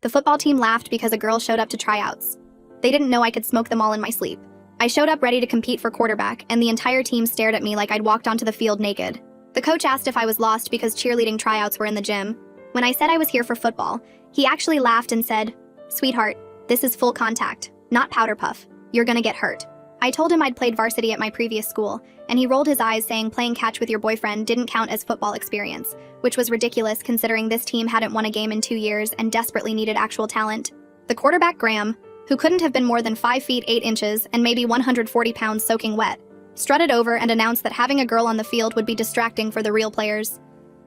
The football team laughed because a girl showed up to tryouts. They didn't know I could smoke them all in my sleep. I showed up ready to compete for quarterback, and the entire team stared at me like I'd walked onto the field naked. The coach asked if I was lost because cheerleading tryouts were in the gym. When I said I was here for football, he actually laughed and said, "Sweetheart, this is full contact, not powder puff. You're gonna get hurt." I told him I'd played varsity at my previous school, and he rolled his eyes saying playing catch with your boyfriend didn't count as football experience, which was ridiculous considering this team hadn't won a game in 2 years and desperately needed actual talent. The quarterback, Graham, who couldn't have been more than 5 feet 8 inches and maybe 140 pounds soaking wet, strutted over and announced that having a girl on the field would be distracting for the real players.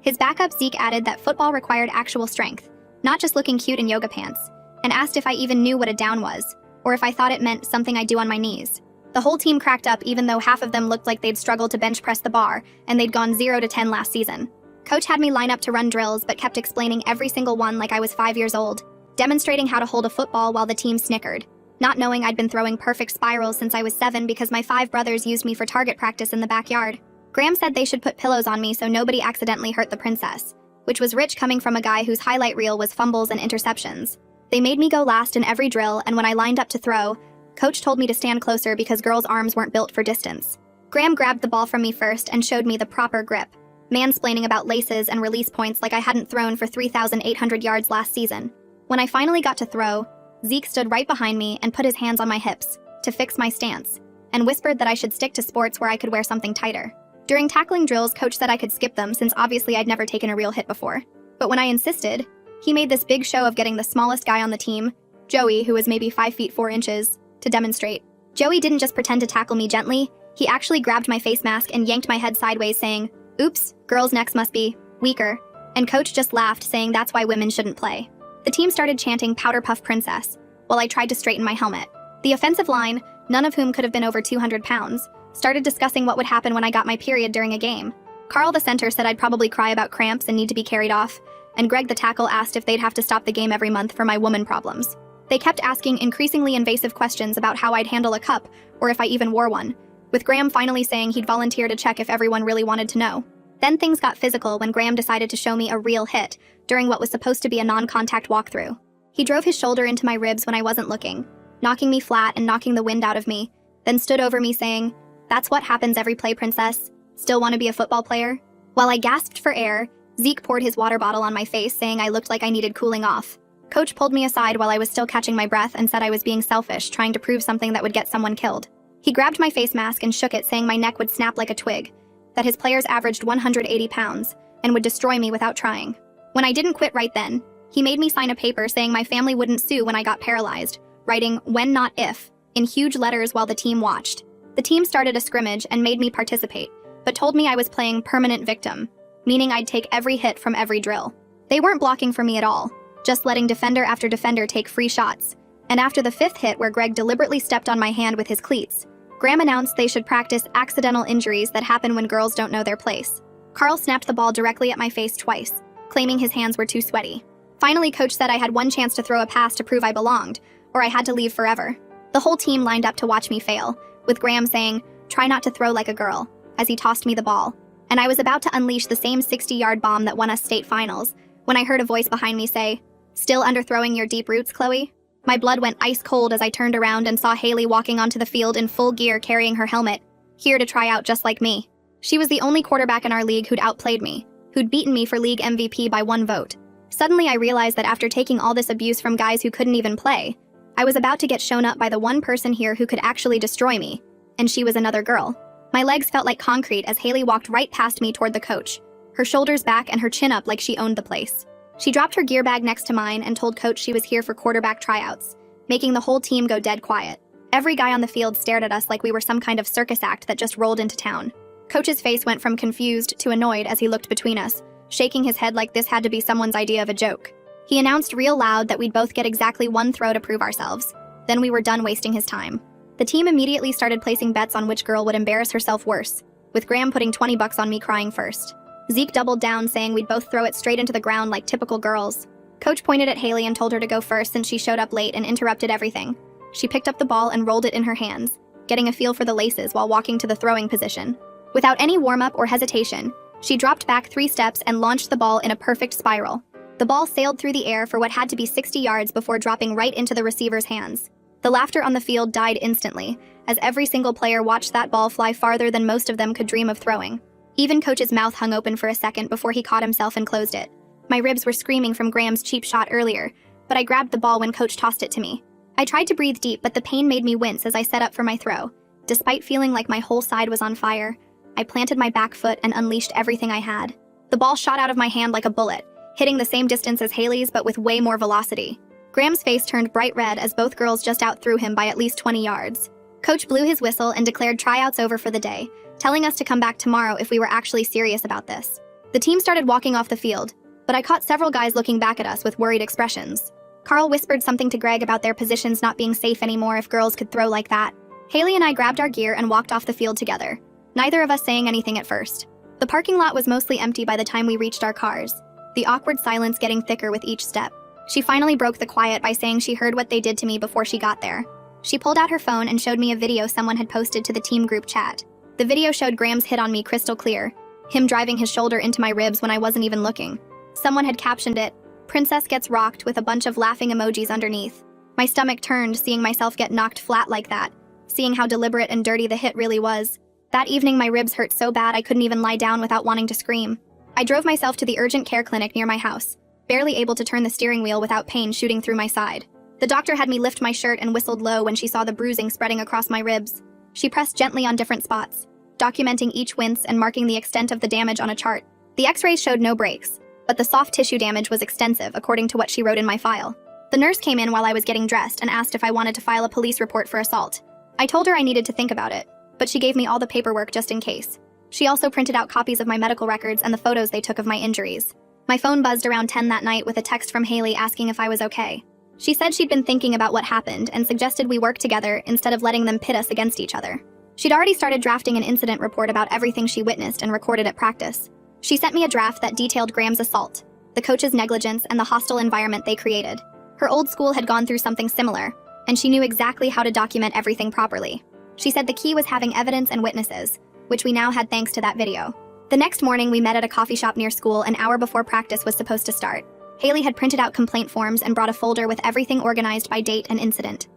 His backup, Zeke, added that football required actual strength, not just looking cute in yoga pants, and asked if I even knew what a down was, or if I thought it meant something I do on my knees. The whole team cracked up even though half of them looked like they'd struggled to bench press the bar, and they'd gone 0 to 10 last season. Coach had me line up to run drills but kept explaining every single one like I was 5 years old, demonstrating how to hold a football while the team snickered, not knowing I'd been throwing perfect spirals since I was 7 because my 5 brothers used me for target practice in the backyard. Graham said they should put pillows on me so nobody accidentally hurt the princess, which was rich coming from a guy whose highlight reel was fumbles and interceptions. They made me go last in every drill, and when I lined up to throw, Coach told me to stand closer because girls' arms weren't built for distance. Graham grabbed the ball from me first and showed me the proper grip, mansplaining about laces and release points like I hadn't thrown for 3,800 yards last season. When I finally got to throw, Zeke stood right behind me and put his hands on my hips to fix my stance, and whispered that I should stick to sports where I could wear something tighter. During tackling drills, Coach said I could skip them since obviously I'd never taken a real hit before. But when I insisted, he made this big show of getting the smallest guy on the team, Joey, who was maybe 5 feet 4 inches, to demonstrate. Joey didn't just pretend to tackle me gently, he actually grabbed my face mask and yanked my head sideways saying, "Oops, girls' necks must be weaker," and Coach just laughed saying that's why women shouldn't play. The team started chanting "Powder Puff Princess," while I tried to straighten my helmet. The offensive line, none of whom could have been over 200 pounds, started discussing what would happen when I got my period during a game. Carl, the center, said I'd probably cry about cramps and need to be carried off, and Greg, the tackle, asked if they'd have to stop the game every month for my woman problems. They kept asking increasingly invasive questions about how I'd handle a cup, or if I even wore one, with Graham finally saying he'd volunteer to check if everyone really wanted to know. Then things got physical when Graham decided to show me a real hit during what was supposed to be a non-contact walkthrough. He drove his shoulder into my ribs when I wasn't looking, knocking me flat and knocking the wind out of me, then stood over me saying, "That's what happens every play, princess. Still want to be a football player?" While I gasped for air, Zeke poured his water bottle on my face saying I looked like I needed cooling off. Coach pulled me aside while I was still catching my breath and said I was being selfish, trying to prove something that would get someone killed. He grabbed my face mask and shook it, saying my neck would snap like a twig, that his players averaged 180 pounds, and would destroy me without trying. When I didn't quit right then, he made me sign a paper saying my family wouldn't sue when I got paralyzed, writing "when not if" in huge letters while the team watched. The team started a scrimmage and made me participate, but told me I was playing permanent victim, meaning I'd take every hit from every drill. They weren't blocking for me at all, just letting defender after defender take free shots. And after the 5th hit where Greg deliberately stepped on my hand with his cleats, Graham announced they should practice accidental injuries that happen when girls don't know their place. Carl snapped the ball directly at my face twice, claiming his hands were too sweaty. Finally, Coach said I had one chance to throw a pass to prove I belonged, or I had to leave forever. The whole team lined up to watch me fail, with Graham saying, "Try not to throw like a girl," as he tossed me the ball. And I was about to unleash the same 60-yard bomb that won us state finals, when I heard a voice behind me say, "Still underthrowing your deep roots, Chloe?" My blood went ice cold as I turned around and saw Haley walking onto the field in full gear carrying her helmet, here to try out just like me. She was the only quarterback in our league who'd outplayed me, who'd beaten me for league MVP by 1 vote. Suddenly I realized that after taking all this abuse from guys who couldn't even play, I was about to get shown up by the one person here who could actually destroy me, and she was another girl. My legs felt like concrete as Haley walked right past me toward the coach, her shoulders back and her chin up like she owned the place. She dropped her gear bag next to mine and told Coach she was here for quarterback tryouts, making the whole team go dead quiet. Every guy on the field stared at us like we were some kind of circus act that just rolled into town. Coach's face went from confused to annoyed as he looked between us, shaking his head like this had to be someone's idea of a joke. He announced real loud that we'd both get exactly 1 throw to prove ourselves. Then we were done wasting his time. The team immediately started placing bets on which girl would embarrass herself worse, with Graham putting $20 on me crying first. Zeke doubled down, saying we'd both throw it straight into the ground like typical girls. Coach pointed at Haley and told her to go first since she showed up late and interrupted everything. She picked up the ball and rolled it in her hands, getting a feel for the laces while walking to the throwing position. Without any warm-up or hesitation, she dropped back 3 steps and launched the ball in a perfect spiral. The ball sailed through the air for what had to be 60 yards before dropping right into the receiver's hands. The laughter on the field died instantly, as every single player watched that ball fly farther than most of them could dream of throwing. Even Coach's mouth hung open for a second before he caught himself and closed it. My ribs were screaming from Graham's cheap shot earlier, but I grabbed the ball when Coach tossed it to me. I tried to breathe deep, but the pain made me wince as I set up for my throw. Despite feeling like my whole side was on fire, I planted my back foot and unleashed everything I had. The ball shot out of my hand like a bullet, hitting the same distance as Haley's but with way more velocity. Graham's face turned bright red as both girls just outthrew him by at least 20 yards. Coach blew his whistle and declared tryouts over for the day, telling us to come back tomorrow if we were actually serious about this. The team started walking off the field, but I caught several guys looking back at us with worried expressions. Carl whispered something to Greg about their positions not being safe anymore if girls could throw like that. Haley and I grabbed our gear and walked off the field together, neither of us saying anything at first. The parking lot was mostly empty by the time we reached our cars, the awkward silence getting thicker with each step. She finally broke the quiet by saying she heard what they did to me before she got there. She pulled out her phone and showed me a video someone had posted to the team group chat. The video showed Graham's hit on me crystal clear, him driving his shoulder into my ribs when I wasn't even looking. Someone had captioned it, "Princess gets rocked," with a bunch of laughing emojis underneath. My stomach turned seeing myself get knocked flat like that, seeing how deliberate and dirty the hit really was. That evening my ribs hurt so bad I couldn't even lie down without wanting to scream. I drove myself to the urgent care clinic near my house, barely able to turn the steering wheel without pain shooting through my side. The doctor had me lift my shirt and whistled low when she saw the bruising spreading across my ribs. She pressed gently on different spots, documenting each wince and marking the extent of the damage on a chart. The x-rays showed no breaks, but the soft tissue damage was extensive according to what she wrote in my file. The nurse came in while I was getting dressed and asked if I wanted to file a police report for assault. I told her I needed to think about it, but she gave me all the paperwork just in case. She also printed out copies of my medical records and the photos they took of my injuries. My phone buzzed around 10 that night with a text from Haley asking if I was okay. She said she'd been thinking about what happened and suggested we work together instead of letting them pit us against each other. She'd already started drafting an incident report about everything she witnessed and recorded at practice. She sent me a draft that detailed Graham's assault, the coach's negligence, and the hostile environment they created. Her old school had gone through something similar, and she knew exactly how to document everything properly. She said the key was having evidence and witnesses, which we now had thanks to that video. The next morning, we met at a coffee shop near school an hour before practice was supposed to start. Haley had printed out complaint forms and brought a folder with everything organized by date and incident.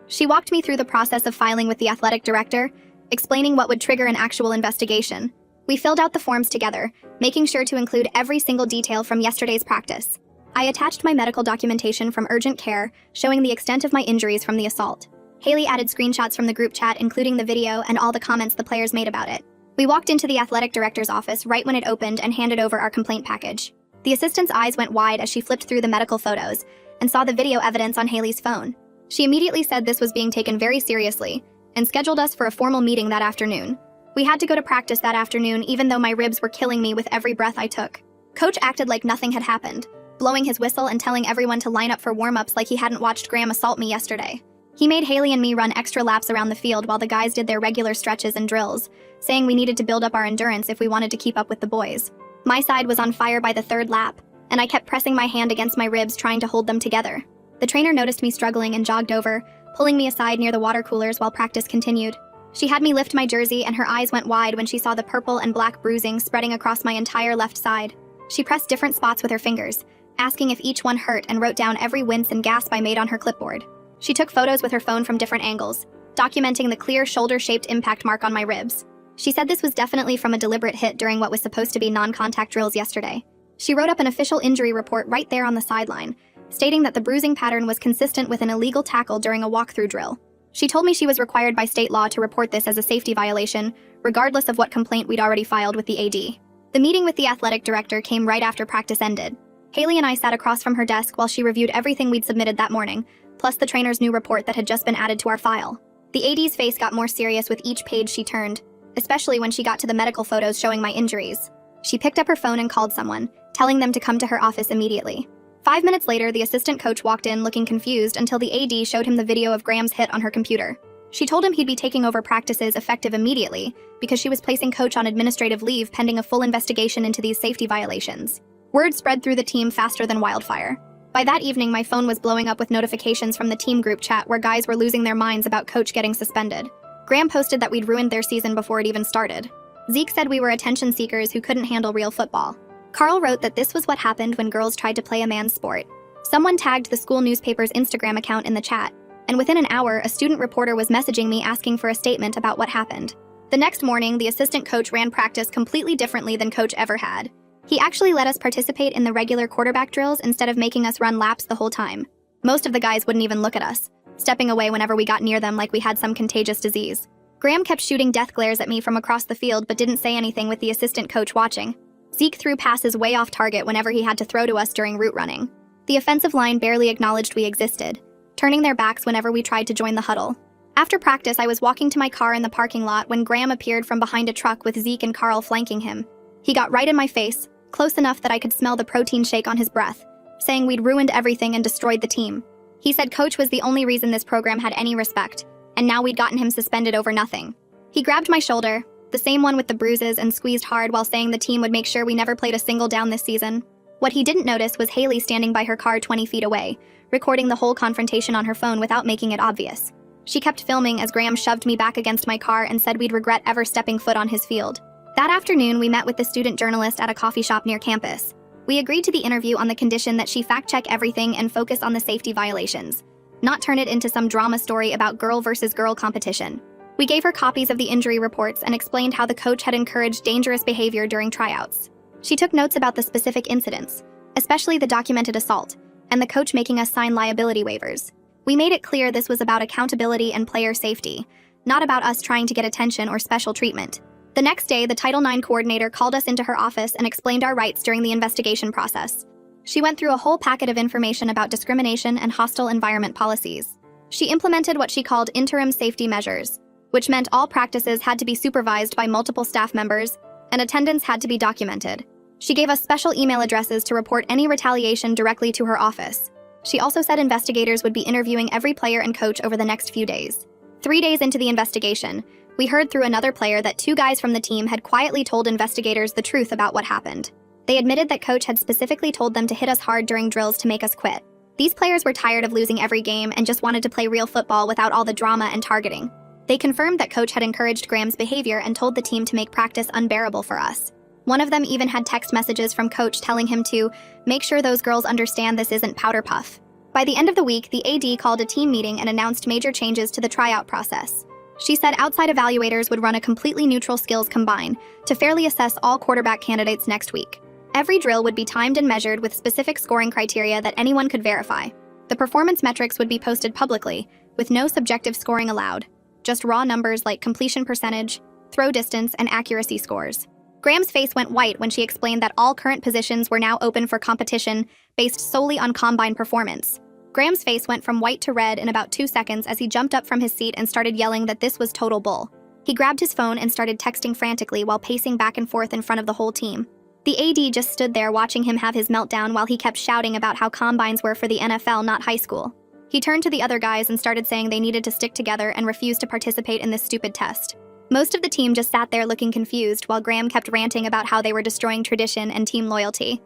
She walked me through the process of filing with the athletic director, explaining what would trigger an actual investigation. We filled out the forms together, making sure to include every single detail from yesterday's practice. I attached my medical documentation from urgent care, showing the extent of my injuries from the assault. Haley added screenshots from the group chat, including the video and all the comments the players made about it. We walked into the athletic director's office right when it opened and handed over our complaint package. The assistant's eyes went wide as she flipped through the medical photos and saw the video evidence on Haley's phone. She immediately said this was being taken very seriously and scheduled us for a formal meeting that afternoon. We had to go to practice that afternoon even though my ribs were killing me with every breath I took. Coach acted like nothing had happened, blowing his whistle and telling everyone to line up for warm-ups like he hadn't watched Graham assault me yesterday. He made Haley and me run extra laps around the field while the guys did their regular stretches and drills, saying we needed to build up our endurance if we wanted to keep up with the boys. My side was on fire by the third lap, and I kept pressing my hand against my ribs trying to hold them together. The trainer noticed me struggling and jogged over, pulling me aside near the water coolers while practice continued. She had me lift my jersey and her eyes went wide when she saw the purple and black bruising spreading across my entire left side. She pressed different spots with her fingers, asking if each one hurt and wrote down every wince and gasp I made on her clipboard. She took photos with her phone from different angles, documenting the clear shoulder-shaped impact mark on my ribs. She said this was definitely from a deliberate hit during what was supposed to be non-contact drills yesterday. She wrote up an official injury report right there on the sideline, stating that the bruising pattern was consistent with an illegal tackle during a walkthrough drill. She told me she was required by state law to report this as a safety violation, regardless of what complaint we'd already filed with the AD. The meeting with the athletic director came right after practice ended. Haley and I sat across from her desk while she reviewed everything we'd submitted that morning, plus the trainer's new report that had just been added to our file. The AD's face got more serious with each page she turned, especially when she got to the medical photos showing my injuries. She picked up her phone and called someone, telling them to come to her office immediately. 5 minutes later, the assistant coach walked in looking confused until the AD showed him the video of Graham's hit on her computer. She told him he'd be taking over practices effective immediately because she was placing Coach on administrative leave pending a full investigation into these safety violations. Word spread through the team faster than wildfire. By that evening, my phone was blowing up with notifications from the team group chat where guys were losing their minds about Coach getting suspended. Graham posted that we'd ruined their season before it even started. Zeke said we were attention seekers who couldn't handle real football. Carl wrote that this was what happened when girls tried to play a man's sport. Someone tagged the school newspaper's Instagram account in the chat, and within an hour, a student reporter was messaging me asking for a statement about what happened. The next morning, the assistant coach ran practice completely differently than coach ever had. He actually let us participate in the regular quarterback drills instead of making us run laps the whole time. Most of the guys wouldn't even look at us, stepping away whenever we got near them like we had some contagious disease. Graham kept shooting death glares at me from across the field but didn't say anything with the assistant coach watching. Zeke threw passes way off target whenever he had to throw to us during route running. The offensive line barely acknowledged we existed, turning their backs whenever we tried to join the huddle. After practice, I was walking to my car in the parking lot when Graham appeared from behind a truck with Zeke and Carl flanking him. He got right in my face, close enough that I could smell the protein shake on his breath, saying we'd ruined everything and destroyed the team. He said coach was the only reason this program had any respect, and now we'd gotten him suspended over nothing. He grabbed my shoulder, the same one with the bruises, and squeezed hard while saying the team would make sure we never played a single down this season. What he didn't notice was Haley standing by her car 20 feet away, recording the whole confrontation on her phone without making it obvious. She kept filming as Graham shoved me back against my car and said we'd regret ever stepping foot on his field. That afternoon, we met with the student journalist at a coffee shop near campus. We agreed to the interview on the condition that she fact-check everything and focus on the safety violations, not turn it into some drama story about girl versus girl competition. We gave her copies of the injury reports and explained how the coach had encouraged dangerous behavior during tryouts. She took notes about the specific incidents, especially the documented assault, and the coach making us sign liability waivers. We made it clear this was about accountability and player safety, not about us trying to get attention or special treatment. The next day, the Title IX coordinator called us into her office and explained our rights during the investigation process. She went through a whole packet of information about discrimination and hostile environment policies. She implemented what she called interim safety measures, which meant all practices had to be supervised by multiple staff members, and attendance had to be documented. She gave us special email addresses to report any retaliation directly to her office. She also said investigators would be interviewing every player and coach over the next few days. 3 days into the investigation, we heard through another player that 2 guys from the team had quietly told investigators the truth about what happened. They admitted that coach had specifically told them to hit us hard during drills to make us quit. These players were tired of losing every game and just wanted to play real football without all the drama and targeting. They confirmed that coach had encouraged Graham's behavior and told the team to make practice unbearable for us. One of them even had text messages from coach telling him to make sure those girls understand this isn't powder puff. By the end of the week, the AD called a team meeting and announced major changes to the tryout process. She said outside evaluators would run a completely neutral skills combine to fairly assess all quarterback candidates next week. Every drill would be timed and measured with specific scoring criteria that anyone could verify. The performance metrics would be posted publicly, with no subjective scoring allowed, just raw numbers like completion percentage, throw distance, and accuracy scores. Graham's face went white when she explained that all current positions were now open for competition based solely on combine performance. Graham's face went from white to red in about 2 seconds as he jumped up from his seat and started yelling that this was total bull. He grabbed his phone and started texting frantically while pacing back and forth in front of the whole team. The AD just stood there watching him have his meltdown while he kept shouting about how combines were for the NFL, not high school. He turned to the other guys and started saying they needed to stick together and refuse to participate in this stupid test. Most of the team just sat there looking confused while Graham kept ranting about how they were destroying tradition and team loyalty.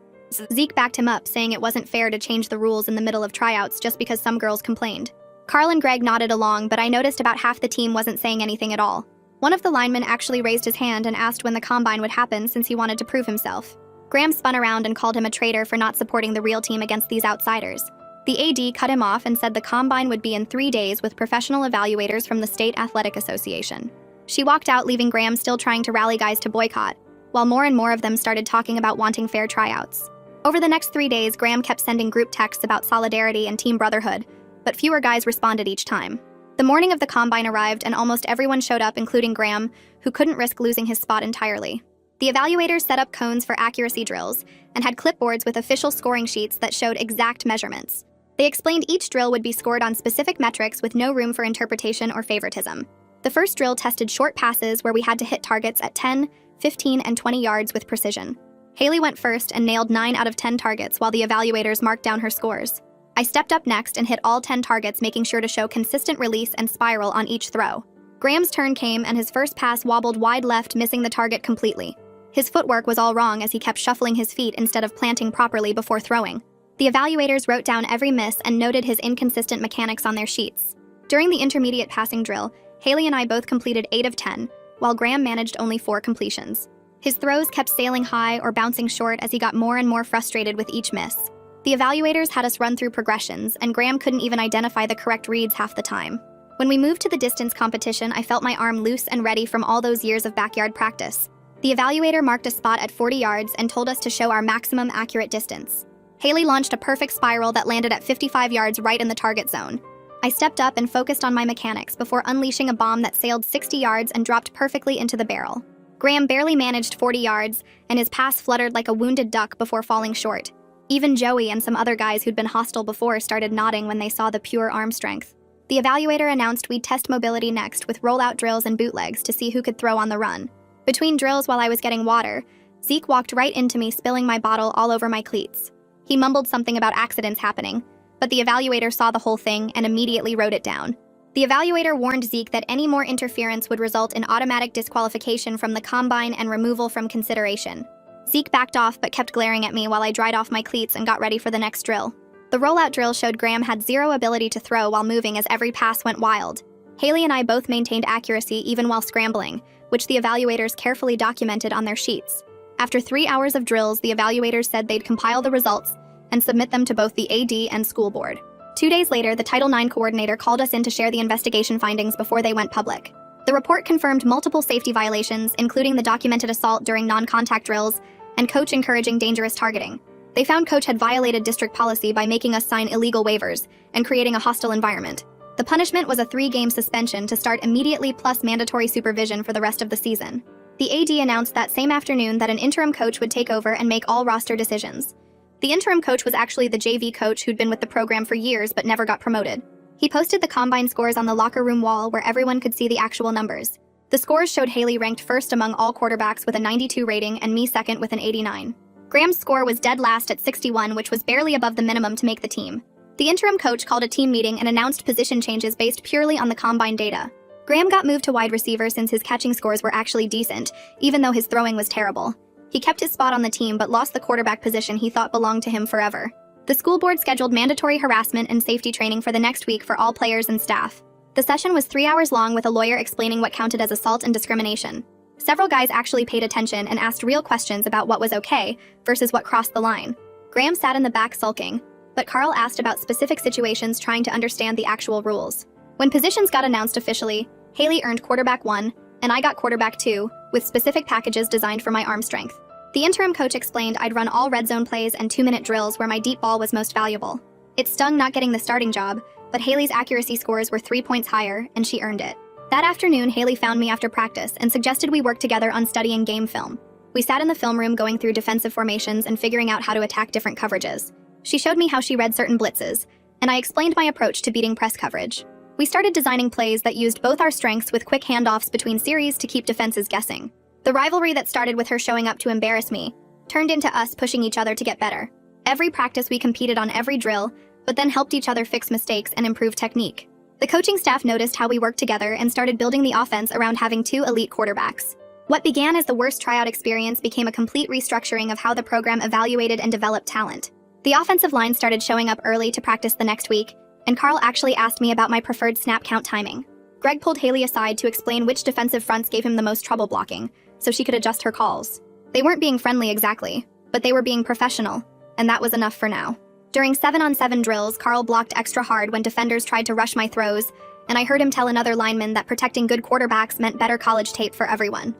Zeke backed him up, saying it wasn't fair to change the rules in the middle of tryouts just because some girls complained. Carl and Greg nodded along, but I noticed about half the team wasn't saying anything at all. One of the linemen actually raised his hand and asked when the combine would happen since he wanted to prove himself. Graham spun around and called him a traitor for not supporting the real team against these outsiders. The AD cut him off and said the combine would be in 3 days with professional evaluators from the State Athletic Association. She walked out, leaving Graham still trying to rally guys to boycott, while more and more of them started talking about wanting fair tryouts. Over the next 3 days, Graham kept sending group texts about solidarity and team brotherhood, but fewer guys responded each time. The morning of the combine arrived and almost everyone showed up, including Graham, who couldn't risk losing his spot entirely. The evaluators set up cones for accuracy drills and had clipboards with official scoring sheets that showed exact measurements. They explained each drill would be scored on specific metrics with no room for interpretation or favoritism. The first drill tested short passes where we had to hit targets at 10, 15, and 20 yards with precision. Haley went first and nailed 9 out of 10 targets while the evaluators marked down her scores. I stepped up next and hit all 10 targets, making sure to show consistent release and spiral on each throw. Graham's turn came and his first pass wobbled wide left, missing the target completely. His footwork was all wrong as he kept shuffling his feet instead of planting properly before throwing. The evaluators wrote down every miss and noted his inconsistent mechanics on their sheets. During the intermediate passing drill, Haley and I both completed 8 of 10, while Graham managed only 4 completions. His throws kept sailing high or bouncing short as he got more and more frustrated with each miss. The evaluators had us run through progressions, and Graham couldn't even identify the correct reads half the time. When we moved to the distance competition, I felt my arm loose and ready from all those years of backyard practice. The evaluator marked a spot at 40 yards and told us to show our maximum accurate distance. Haley launched a perfect spiral that landed at 55 yards right in the target zone. I stepped up and focused on my mechanics before unleashing a bomb that sailed 60 yards and dropped perfectly into the barrel. Graham barely managed 40 yards, and his pass fluttered like a wounded duck before falling short. Even Joey and some other guys who'd been hostile before started nodding when they saw the pure arm strength. The evaluator announced we'd test mobility next with rollout drills and bootlegs to see who could throw on the run. Between drills while I was getting water, Zeke walked right into me, spilling my bottle all over my cleats. He mumbled something about accidents happening, but the evaluator saw the whole thing and immediately wrote it down. The evaluator warned Zeke that any more interference would result in automatic disqualification from the combine and removal from consideration. Zeke backed off but kept glaring at me while I dried off my cleats and got ready for the next drill. The rollout drill showed Graham had zero ability to throw while moving as every pass went wild. Haley and I both maintained accuracy even while scrambling, which the evaluators carefully documented on their sheets. After 3 hours of drills, the evaluators said they'd compile the results and submit them to both the AD and school board. 2 days later, the Title IX coordinator called us in to share the investigation findings before they went public. The report confirmed multiple safety violations, including the documented assault during non-contact drills and coach encouraging dangerous targeting. They found coach had violated district policy by making us sign illegal waivers and creating a hostile environment. The punishment was a 3-game suspension to start immediately plus mandatory supervision for the rest of the season. The AD announced that same afternoon that an interim coach would take over and make all roster decisions. The interim coach was actually the JV coach who'd been with the program for years but never got promoted. He posted the combine scores on the locker room wall where everyone could see the actual numbers. The scores showed Haley ranked first among all quarterbacks with a 92 rating and me second with an 89. Graham's score was dead last at 61, which was barely above the minimum to make the team. The interim coach called a team meeting and announced position changes based purely on the combine data. Graham got moved to wide receiver since his catching scores were actually decent, even though his throwing was terrible. He kept his spot on the team but lost the quarterback position he thought belonged to him forever. The school board scheduled mandatory harassment and safety training for the next week for all players and staff. The session was 3 hours long with a lawyer explaining what counted as assault and discrimination. Several guys actually paid attention and asked real questions about what was okay versus what crossed the line. Graham sat in the back sulking, but Carl asked about specific situations trying to understand the actual rules. When positions got announced officially, Haley earned quarterback 1, and I got quarterback 2, with specific packages designed for my arm strength. The interim coach explained I'd run all red zone plays and 2-minute drills where my deep ball was most valuable. It stung not getting the starting job, but Haley's accuracy scores were 3 points higher, and she earned it. That afternoon, Haley found me after practice and suggested we work together on studying game film. We sat in the film room going through defensive formations and figuring out how to attack different coverages. She showed me how she read certain blitzes, and I explained my approach to beating press coverage. We started designing plays that used both our strengths with quick handoffs between series to keep defenses guessing. The rivalry that started with her showing up to embarrass me turned into us pushing each other to get better. Every practice we competed on every drill, but then helped each other fix mistakes and improve technique. The coaching staff noticed how we worked together and started building the offense around having 2 elite quarterbacks. What began as the worst tryout experience became a complete restructuring of how the program evaluated and developed talent. The offensive line started showing up early to practice the next week, and Carl actually asked me about my preferred snap count timing. Greg pulled Haley aside to explain which defensive fronts gave him the most trouble blocking, so she could adjust her calls. They weren't being friendly exactly, but they were being professional, and that was enough for now. During 7-on-7 drills, Carl blocked extra hard when defenders tried to rush my throws, and I heard him tell another lineman that protecting good quarterbacks meant better college tape for everyone.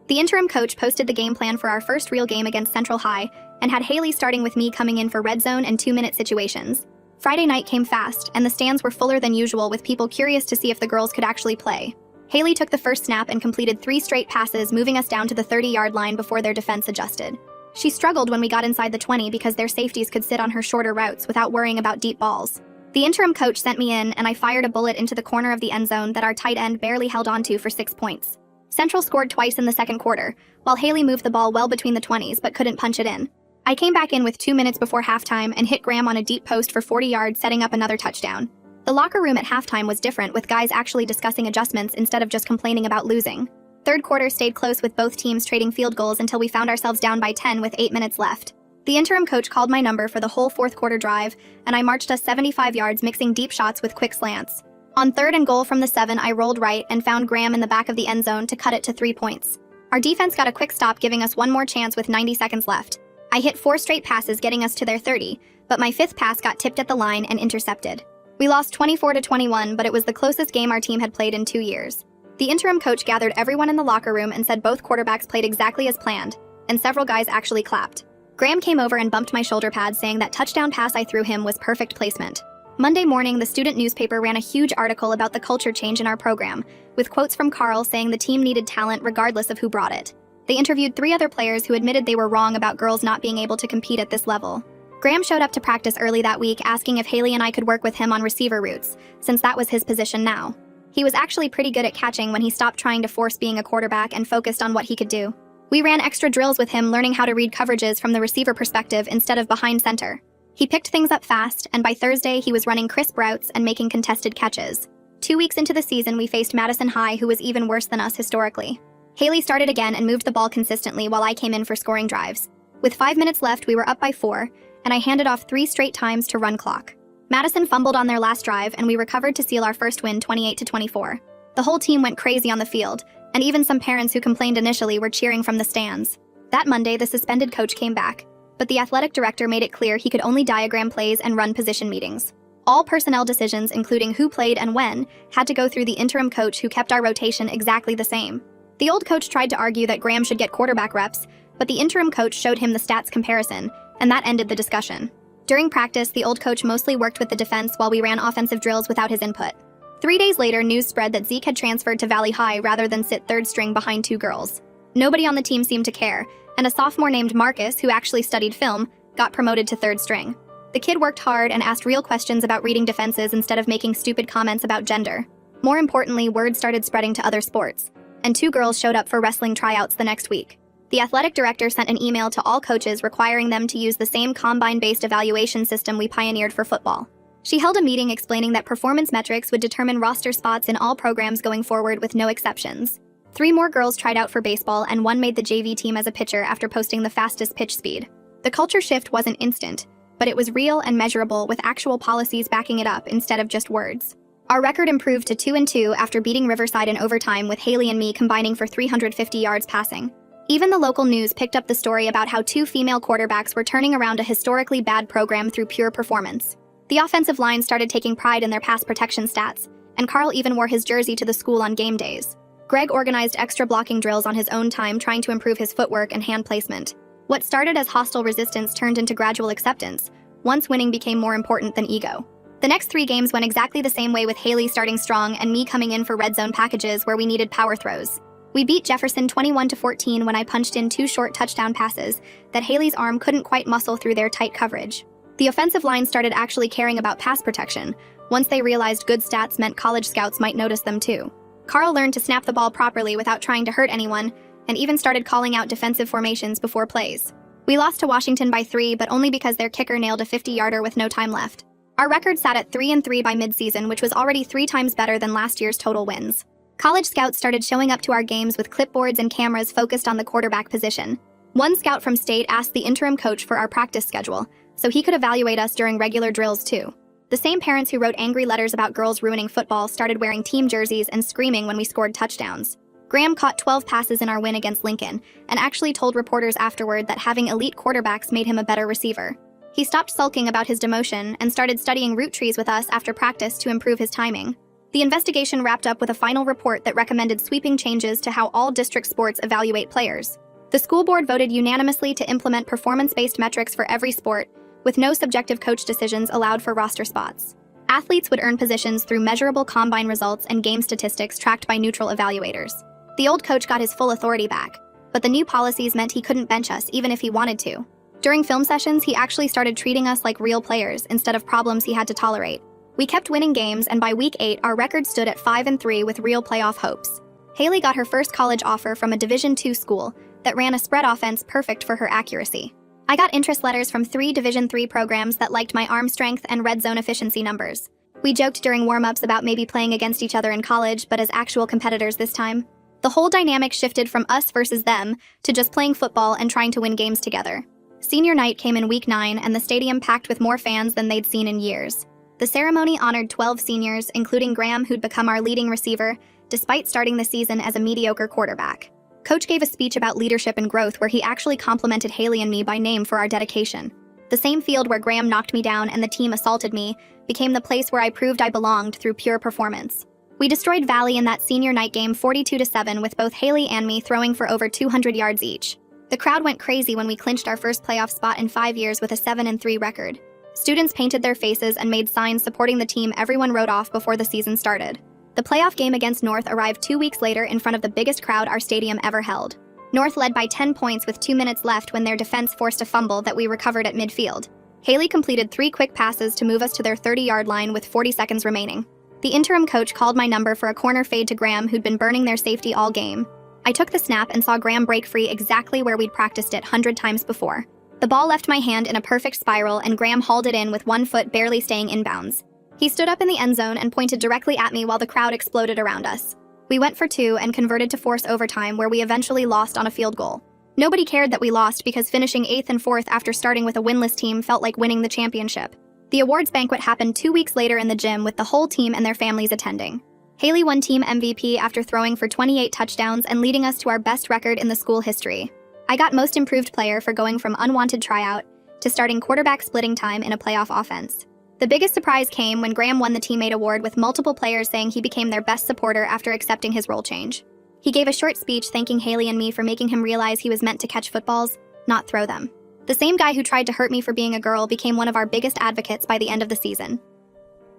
The interim coach posted the game plan for our first real game against Central High, and had Haley starting with me coming in for red zone and 2-minute situations. Friday night came fast, and the stands were fuller than usual with people curious to see if the girls could actually play. Haley took the first snap and completed 3 straight passes, moving us down to the 30-yard line before their defense adjusted. She struggled when we got inside the 20 because their safeties could sit on her shorter routes without worrying about deep balls. The interim coach sent me in, and I fired a bullet into the corner of the end zone that our tight end barely held onto for 6 points. Central scored twice in the second quarter, while Haley moved the ball well between the 20s but couldn't punch it in. I came back in with 2 minutes before halftime and hit Graham on a deep post for 40 yards, setting up another touchdown. The locker room at halftime was different, with guys actually discussing adjustments instead of just complaining about losing. Third quarter stayed close with both teams trading field goals until we found ourselves down by 10 with 8 minutes left. The interim coach called my number for the whole fourth quarter drive, and I marched us 75 yards mixing deep shots with quick slants. On 3rd and goal from the 7, I rolled right and found Graham in the back of the end zone to cut it to 3 points. Our defense got a quick stop, giving us one more chance with 90 seconds left. I hit 4 straight passes, getting us to their 30, but my 5th pass got tipped at the line and intercepted. We lost 24-21, but it was the closest game our team had played in 2 years. The interim coach gathered everyone in the locker room and said both quarterbacks played exactly as planned, and several guys actually clapped. Graham came over and bumped my shoulder pad, saying that touchdown pass I threw him was perfect placement. Monday morning, the student newspaper ran a huge article about the culture change in our program, with quotes from Carl saying the team needed talent regardless of who brought it. They interviewed 3 other players who admitted they were wrong about girls not being able to compete at this level. Graham showed up to practice early that week, asking if Haley and I could work with him on receiver routes, since that was his position now. He was actually pretty good at catching when he stopped trying to force being a quarterback and focused on what he could do. We ran extra drills with him, learning how to read coverages from the receiver perspective instead of behind center. He picked things up fast, and by Thursday he was running crisp routes and making contested catches. 2 weeks into the season, we faced Madison High, who was even worse than us historically. Haley started again and moved the ball consistently while I came in for scoring drives. With 5 minutes left, we were up by 4, and I handed off 3 straight times to run clock. Madison fumbled on their last drive, and we recovered to seal our first win 28-24. The whole team went crazy on the field, and even some parents who complained initially were cheering from the stands. That Monday, the suspended coach came back, but the athletic director made it clear he could only diagram plays and run position meetings. All personnel decisions, including who played and when, had to go through the interim coach, who kept our rotation exactly the same. The old coach tried to argue that Graham should get quarterback reps, but the interim coach showed him the stats comparison, and that ended the discussion. During practice, the old coach mostly worked with the defense while we ran offensive drills without his input. 3 days later, news spread that Zeke had transferred to Valley High rather than sit 3rd string behind 2 girls. Nobody on the team seemed to care, and a sophomore named Marcus, who actually studied film, got promoted to 3rd string. The kid worked hard and asked real questions about reading defenses instead of making stupid comments about gender. More importantly, word started spreading to other sports, and 2 girls showed up for wrestling tryouts the next week. The athletic director sent an email to all coaches requiring them to use the same combine-based evaluation system we pioneered for football. She held a meeting explaining that performance metrics would determine roster spots in all programs going forward with no exceptions. 3 more girls tried out for baseball, and 1 made the JV team as a pitcher after posting the fastest pitch speed. The culture shift wasn't instant, but it was real and measurable, with actual policies backing it up instead of just words. Our record improved to 2-2 after beating Riverside in overtime, with Haley and me combining for 350 yards passing. Even the local news picked up the story about how 2 female quarterbacks were turning around a historically bad program through pure performance. The offensive line started taking pride in their pass protection stats, and Carl even wore his jersey to the school on game days. Greg organized extra blocking drills on his own time, trying to improve his footwork and hand placement. What started as hostile resistance turned into gradual acceptance, once winning became more important than ego. The next 3 games went exactly the same way, with Haley starting strong and me coming in for red zone packages where we needed power throws. We beat Jefferson 21-14 when I punched in 2 short touchdown passes that Haley's arm couldn't quite muscle through their tight coverage. The offensive line started actually caring about pass protection, once they realized good stats meant college scouts might notice them too. Carl learned to snap the ball properly without trying to hurt anyone, and even started calling out defensive formations before plays. We lost to Washington by 3, but only because their kicker nailed a 50-yarder with no time left. Our record sat at 3-3 by midseason, which was already 3 times better than last year's total wins. College scouts started showing up to our games with clipboards and cameras focused on the quarterback position. One scout from state asked the interim coach for our practice schedule, so he could evaluate us during regular drills too. The same parents who wrote angry letters about girls ruining football started wearing team jerseys and screaming when we scored touchdowns. Graham caught 12 passes in our win against Lincoln, and actually told reporters afterward that having elite quarterbacks made him a better receiver. He stopped sulking about his demotion and started studying route trees with us after practice to improve his timing. The investigation wrapped up with a final report that recommended sweeping changes to how all district sports evaluate players. The school board voted unanimously to implement performance-based metrics for every sport, with no subjective coach decisions allowed for roster spots. Athletes would earn positions through measurable combine results and game statistics tracked by neutral evaluators. The old coach got his full authority back, but the new policies meant he couldn't bench us even if he wanted to. During film sessions, he actually started treating us like real players instead of problems he had to tolerate. We kept winning games, and by week 8, our record stood at 5-3 with real playoff hopes. Haley got her first college offer from a Division II school that ran a spread offense perfect for her accuracy. I got interest letters from 3 Division III programs that liked my arm strength and red zone efficiency numbers. We joked during warm-ups about maybe playing against each other in college, but as actual competitors this time. The whole dynamic shifted from us versus them to just playing football and trying to win games together. Senior night came in week 9, and the stadium packed with more fans than they'd seen in years. The ceremony honored 12 seniors, including Graham, who'd become our leading receiver, despite starting the season as a mediocre quarterback. Coach gave a speech about leadership and growth where he actually complimented Haley and me by name for our dedication. The same field where Graham knocked me down and the team assaulted me became the place where I proved I belonged through pure performance. We destroyed Valley in that senior night game 42-7 with both Haley and me throwing for over 200 yards each. The crowd went crazy when we clinched our first playoff spot in 5 years with a 7-3 record. Students painted their faces and made signs supporting the team everyone wrote off before the season started. The playoff game against North arrived 2 weeks later in front of the biggest crowd our stadium ever held. North led by 10 points with 2 minutes left when their defense forced a fumble that we recovered at midfield. Haley completed 3 quick passes to move us to their 30-yard line with 40 seconds remaining. The interim coach called my number for a corner fade to Graham, who'd been burning their safety all game. I took the snap and saw Graham break free exactly where we'd practiced it 100 times before. The ball left my hand in a perfect spiral and Graham hauled it in with 1 foot barely staying inbounds. He stood up in the end zone and pointed directly at me while the crowd exploded around us. We went for 2 and converted to force overtime where we eventually lost on a field goal. Nobody cared that we lost because finishing 8th and 4th after starting with a winless team felt like winning the championship. The awards banquet happened 2 weeks later in the gym with the whole team and their families attending. Haley won team MVP after throwing for 28 touchdowns and leading us to our best record in the school history. I got most improved player for going from unwanted tryout to starting quarterback splitting time in a playoff offense. The biggest surprise came when Graham won the teammate award with multiple players saying he became their best supporter after accepting his role change. He gave a short speech thanking Haley and me for making him realize he was meant to catch footballs, not throw them. The same guy who tried to hurt me for being a girl became one of our biggest advocates by the end of the season.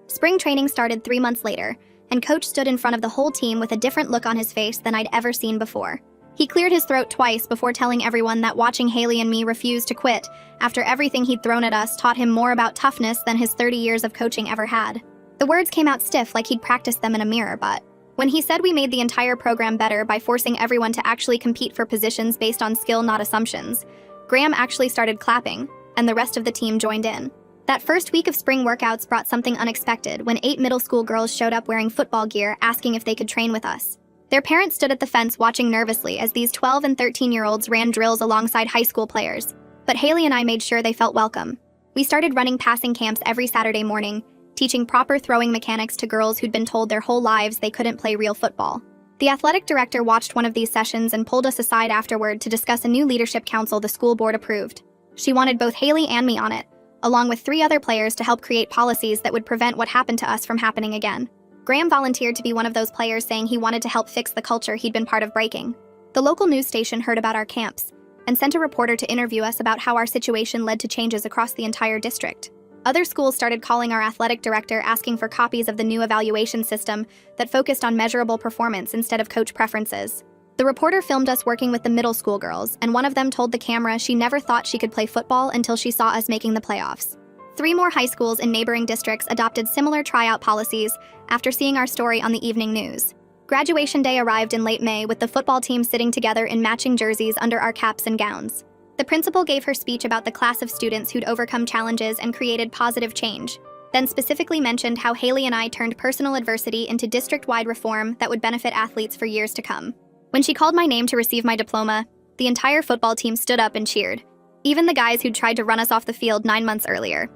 Spring training started 3 months later, and Coach stood in front of the whole team with a different look on his face than I'd ever seen before. He cleared his throat twice before telling everyone that watching Haley and me refuse to quit after everything he'd thrown at us taught him more about toughness than his 30 years of coaching ever had. The words came out stiff like he'd practiced them in a mirror, but when he said we made the entire program better by forcing everyone to actually compete for positions based on skill, not assumptions, Graham actually started clapping, and the rest of the team joined in. That first week of spring workouts brought something unexpected when 8 middle school girls showed up wearing football gear asking if they could train with us. Their parents stood at the fence watching nervously as these 12 and 13-year-olds ran drills alongside high school players. But Haley and I made sure they felt welcome. We started running passing camps every Saturday morning, teaching proper throwing mechanics to girls who'd been told their whole lives they couldn't play real football. The athletic director watched one of these sessions and pulled us aside afterward to discuss a new leadership council the school board approved. She wanted both Haley and me on it, along with 3 other players to help create policies that would prevent what happened to us from happening again. Graham volunteered to be one of those players, saying he wanted to help fix the culture he'd been part of breaking. The local news station heard about our camps and sent a reporter to interview us about how our situation led to changes across the entire district. Other schools started calling our athletic director asking for copies of the new evaluation system that focused on measurable performance instead of coach preferences. The reporter filmed us working with the middle school girls, and one of them told the camera she never thought she could play football until she saw us making the playoffs. 3 more high schools in neighboring districts adopted similar tryout policies after seeing our story on the evening news. Graduation day arrived in late May with the football team sitting together in matching jerseys under our caps and gowns. The principal gave her speech about the class of students who'd overcome challenges and created positive change, then specifically mentioned how Haley and I turned personal adversity into district-wide reform that would benefit athletes for years to come. When she called my name to receive my diploma, the entire football team stood up and cheered, even the guys who'd tried to run us off the field 9 months earlier.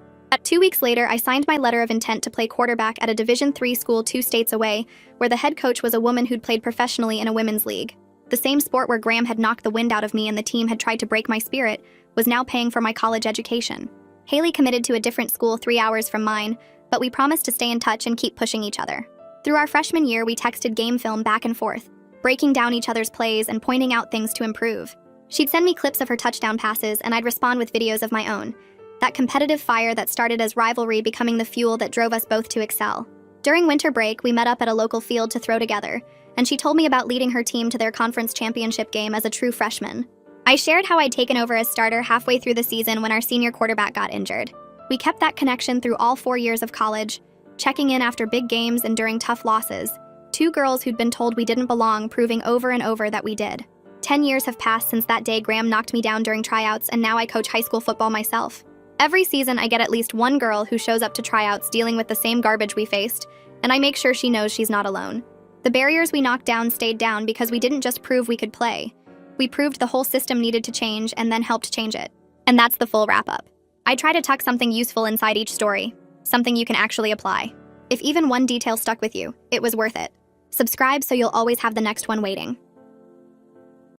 2 weeks later, I signed my letter of intent to play quarterback at a Division III school 2 states away, where the head coach was a woman who'd played professionally in a women's league. The same sport where Graham had knocked the wind out of me and the team had tried to break my spirit was now paying for my college education. Haley committed to a different school 3 hours from mine, but we promised to stay in touch and keep pushing each other. Through our freshman year, we texted game film back and forth, breaking down each other's plays and pointing out things to improve. She'd send me clips of her touchdown passes, and I'd respond with videos of my own. That competitive fire that started as rivalry becoming the fuel that drove us both to excel. During winter break, we met up at a local field to throw together, and she told me about leading her team to their conference championship game as a true freshman. I shared how I'd taken over as starter halfway through the season when our senior quarterback got injured. We kept that connection through all 4 years of college, checking in after big games and during tough losses. 2 girls who'd been told we didn't belong, proving over and over that we did. 10 years have passed since that day Graham knocked me down during tryouts, and now I coach high school football myself. Every season, I get at least 1 girl who shows up to tryouts dealing with the same garbage we faced, and I make sure she knows she's not alone. The barriers we knocked down stayed down because we didn't just prove we could play. We proved the whole system needed to change and then helped change it. And that's the full wrap-up. I try to tuck something useful inside each story, something you can actually apply. If even one detail stuck with you, it was worth it. Subscribe so you'll always have the next one waiting.